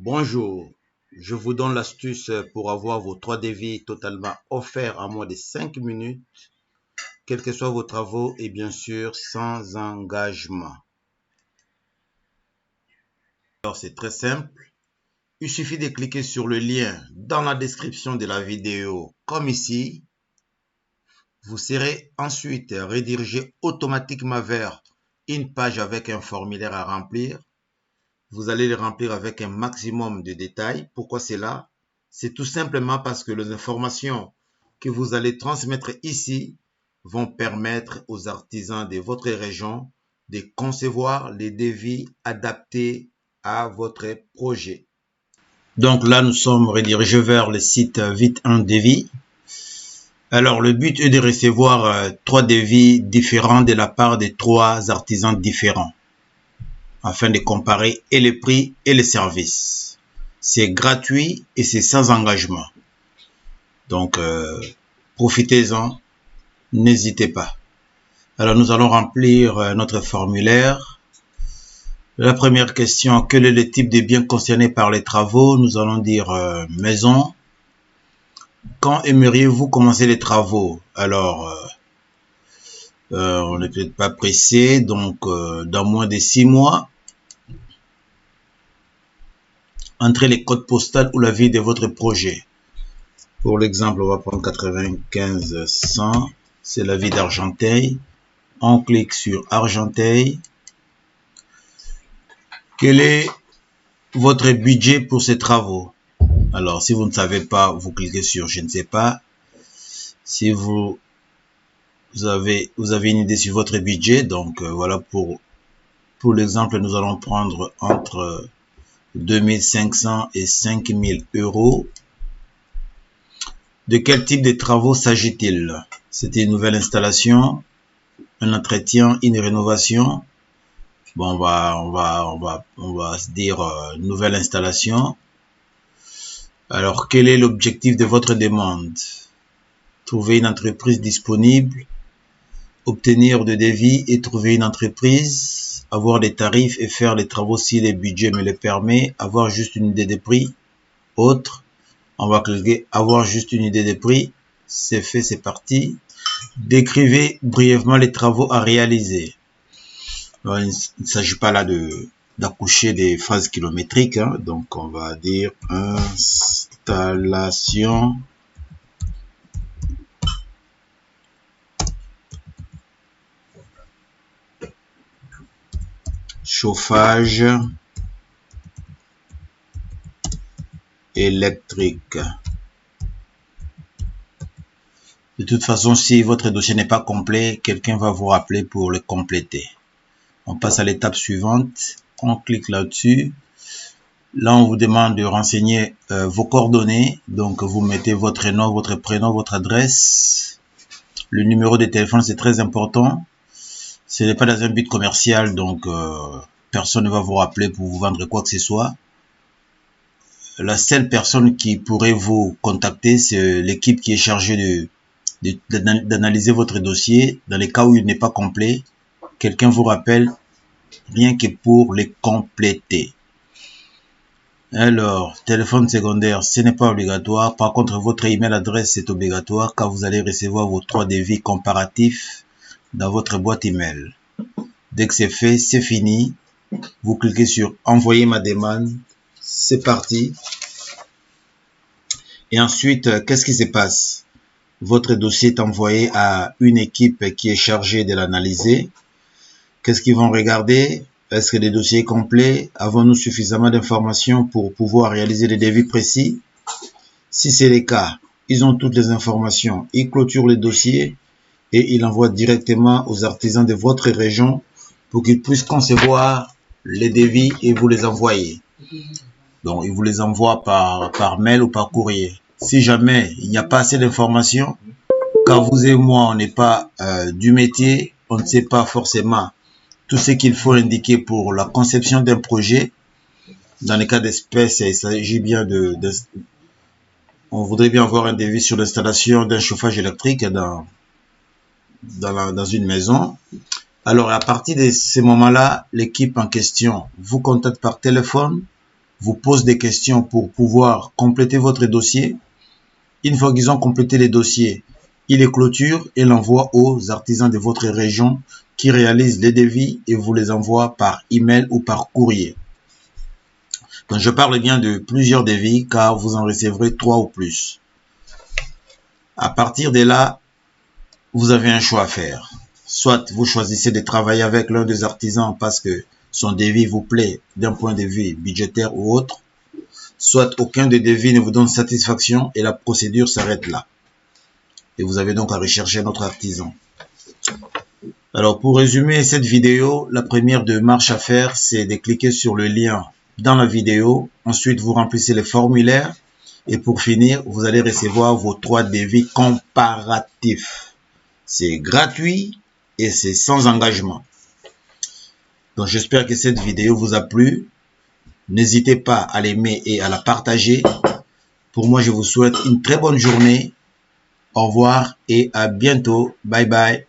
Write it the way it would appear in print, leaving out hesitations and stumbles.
Bonjour, je vous donne l'astuce pour avoir vos 3 devis totalement offerts en moins de 5 minutes, quels que soient vos travaux et bien sûr sans engagement. Alors c'est très simple, il suffit de cliquer sur le lien dans la description de la vidéo comme ici. Vous serez ensuite redirigé automatiquement vers une page avec un formulaire à remplir. Vous allez le remplir avec un maximum de détails. Pourquoi cela? C'est tout simplement parce que les informations que vous allez transmettre ici vont permettre aux artisans de votre région de concevoir les devis adaptés à votre projet. Donc là, nous sommes redirigés vers le site Vite un devis. Alors, le but est de recevoir 3 devis différents de la part de 3 artisans différents, afin de comparer et les prix et les services. C'est gratuit et c'est sans engagement. Donc, profitez-en, n'hésitez pas. Alors, nous allons remplir notre formulaire. La première question, quel est le type de bien concerné par les travaux? Nous allons dire maison. Quand aimeriez-vous commencer les travaux? Alors, on n'est peut-être pas pressé, donc dans moins de 6 mois. Entrez les codes postaux ou la ville de votre projet. Pour l'exemple, on va prendre 95 100. C'est la ville d'Argenteuil. On clique sur Argenteuil. Quel est votre budget pour ces travaux? Alors, si vous ne savez pas, vous cliquez sur je ne sais pas. Si vous avez une idée sur votre budget, donc voilà, pour l'exemple, nous allons prendre entre 2500 et 5000 euros. De quel type de travaux s'agit-il? C'est une nouvelle installation, un entretien, une rénovation. Bon, on va se dire nouvelle installation. Alors, quel est l'objectif de votre demande? Trouver une entreprise disponible, obtenir de devis et trouver une entreprise, avoir des tarifs et faire les travaux si le budget me le permet, avoir juste une idée de prix. Autre, on va cliquer avoir juste une idée de prix. C'est fait, c'est parti. Décrivez brièvement les travaux à réaliser. Alors, il ne s'agit pas là d'accoucher des phrases kilométriques, hein. Donc on va dire installation chauffage électrique. De toute façon, si votre dossier n'est pas complet, quelqu'un va vous rappeler pour le compléter. On passe à l'étape suivante. On clique là-dessus. Là, on vous demande de renseigner vos coordonnées. Donc, vous mettez votre nom, votre prénom, votre adresse. Le numéro de téléphone, c'est très important. Ce n'est pas dans un but commercial, donc personne ne va vous rappeler pour vous vendre quoi que ce soit. La seule personne qui pourrait vous contacter, c'est l'équipe qui est chargée d'analyser votre dossier. Dans les cas où il n'est pas complet, quelqu'un vous rappelle rien que pour les compléter. Alors, téléphone secondaire, ce n'est pas obligatoire. Par contre, votre email adresse est obligatoire car vous allez recevoir vos 3 devis comparatifs dans votre boîte email. Dès que c'est fait, c'est fini. Vous cliquez sur envoyer ma demande. C'est parti. Et ensuite, qu'est-ce qui se passe? Votre dossier est envoyé à une équipe qui est chargée de l'analyser. Qu'est-ce qu'ils vont regarder? Est-ce que le dossier est complet? Avons-nous suffisamment d'informations pour pouvoir réaliser des devis précis? Si c'est le cas, ils ont toutes les informations. Ils clôturent le dossier et ils l'envoient directement aux artisans de votre région pour qu'ils puissent concevoir les devis et vous les envoyer. Donc, ils vous les envoient par mail ou par courrier. Si jamais il n'y a pas assez d'informations, car vous et moi, on n'est pas du métier, on ne sait pas forcément tout ce qu'il faut indiquer pour la conception d'un projet. Dans les cas d'espèce, il s'agit bien on voudrait bien avoir un devis sur l'installation d'un chauffage électrique dans une maison. Alors, à partir de ce moment-là, l'équipe en question vous contacte par téléphone vous posent des questions pour pouvoir compléter votre dossier. Une fois qu'ils ont complété les dossiers, ils les clôturent et l'envoient aux artisans de votre région qui réalisent les devis et vous les envoient par email ou par courrier. Donc je parle bien de plusieurs devis car vous en recevrez 3 ou plus. À partir de là, vous avez un choix à faire. Soit vous choisissez de travailler avec l'un des artisans parce que son devis vous plaît d'un point de vue budgétaire ou autre, soit aucun des devis ne vous donne satisfaction et la procédure s'arrête là. Et vous avez donc à rechercher un autre artisan. Alors pour résumer cette vidéo, la première démarche à faire, c'est de cliquer sur le lien dans la vidéo. Ensuite, vous remplissez les formulaires. Et pour finir, vous allez recevoir vos 3 devis comparatifs. C'est gratuit et c'est sans engagement. Donc j'espère que cette vidéo vous a plu. N'hésitez pas à l'aimer et à la partager. Pour moi, je vous souhaite une très bonne journée. Au revoir et à bientôt. Bye bye.